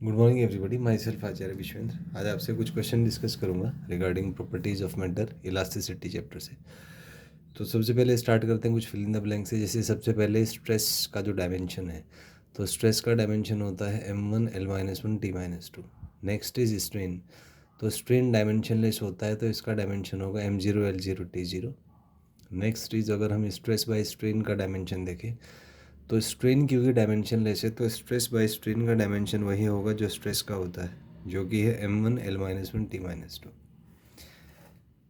Good morning everybody, myself Acharya Vishwendra. आज आपसे कुछ क्वेश्चन डिस्कस करूंगा regarding properties of matter elasticity chapter से। तो सबसे पहले स्टार्ट करते हैं कुछ फिल इन द ब्लैंक से। जैसे सबसे पहले स्ट्रेस का जो डायमेंशन है, तो स्ट्रेस का डायमेंशन होता है m1 l-1 t-2। Next is strain, तो स्ट्रेन डायमेंशनलेस होता है तो इसका डायमेंशन होगा m0 l0 t0। Next is अगर हम स्ट्रेस बाय स्ट्रेन का डायमेंशन देखें, तो स्ट्रेन क्योंकि डायमेंशन लेस है तो स्ट्रेस बाय स्ट्रेन का डायमेंशन वही होगा जो स्ट्रेस का होता है, जो कि है m1 l-1 t-2।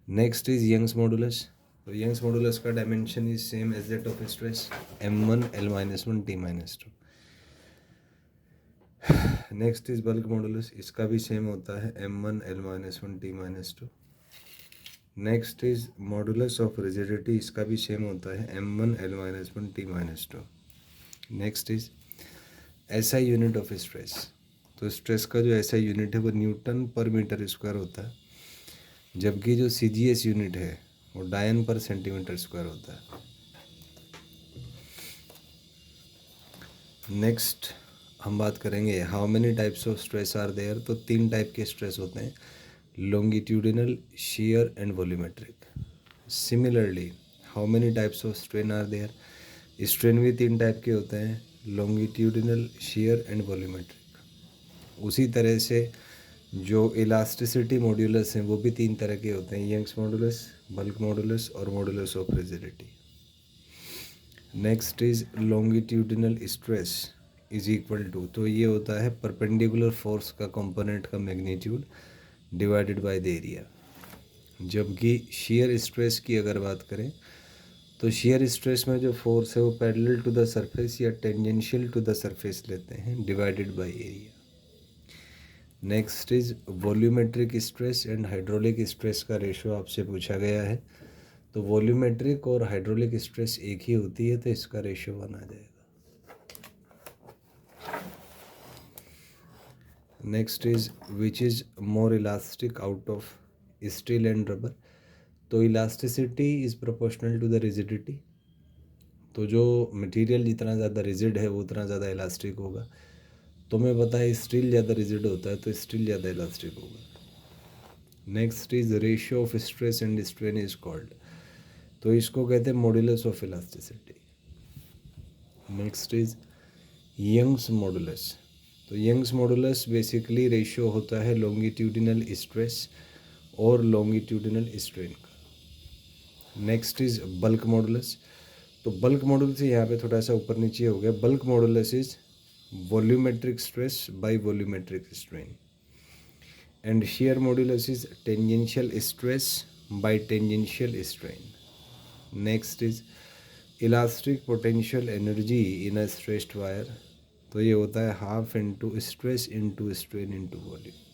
Next is Young's modulus, तो यंग्स मॉडुलस का dimension is same as that of stress, m1 l-1 t-2। Next is bulk modulus, इसका भी सेम होता है m1 l-1 t-2। Next is modulus of rigidity, इसका भी same होता है m1 l-1 t-2। Next is SI unit of stress, तो stress का जो एसआई यूनिट है वो न्यूटन पर मीटर स्क्वायर होता है, जबकि जो सीजीएस यूनिट है वो डायन पर सेंटीमीटर स्क्वायर होता है। नेक्स्ट हम बात करेंगे how many types of stress are there, तो 3 टाइप के स्ट्रेस होते हैं, longitudinal, shear and volumetric. Similarly how many types of strain are there, strain भी 3 टाइप के होते हैं, लॉन्गिट्यूडिनल, शेयर एंड वॉल्यूमेट्रिक। उसी तरह से जो इलास्टिसिटी मॉड्यूलस हैं वो भी 3 तरह के होते हैं, यंग्स मॉडुलस, बल्क मॉडुलस और modulus of rigidity. Next is longitudinal stress is equal to, तो ये होता है परपेंडिकुलर फोर्स का कंपोनेंट का magnitude divided by the area. जबकि शेयर स्ट्रेस की अगर बात करें, तो शेयर स्ट्रेस में जो फोर्स है वो पैरेलल टू द सरफेस या टेंजेंशियल टू द सरफेस लेते हैं divided by area. Next is volumetric stress and hydraulic stress का रेशो आपसे पूछा गया है, तो वॉल्यूमेट्रिक और हाइड्रोलिक स्ट्रेस एक ही होती है तो इसका रेशो 1 आ जाएगा। Next is which is more elastic out of steel and rubber, तो elasticity is proportional to the rigidity, तो जो मटेरियल जितना ज़्यादा रिजिड है वो उतना ज़्यादा इलास्टिक होगा। तुम्हें पता है स्टील ज़्यादा रिजिड होता है तो स्टील ज़्यादा इलास्टिक होगा। Next is ratio of stress and strain is called, तो इसको कहते हैं modulus of elasticity. Next is Young's modulus, तो यंग्स मॉडुलस बेसिकली रेशियो होता है लॉन्गिट्यूडिनल स्ट्रेस और लॉन्गिट्यूडिनल स्ट्रेन का। नेक्स्ट इज बल्क मॉडुलस, तो बल्क मॉडुलस यहाँ पे थोड़ा सा ऊपर नीचे हो गया। Bulk modulus is volumetric stress by volumetric strain, and shear modulus is tangential stress by tangential strain. Next is elastic potential energy in a stressed wire, तो ये होता है half into stress into strain into volume.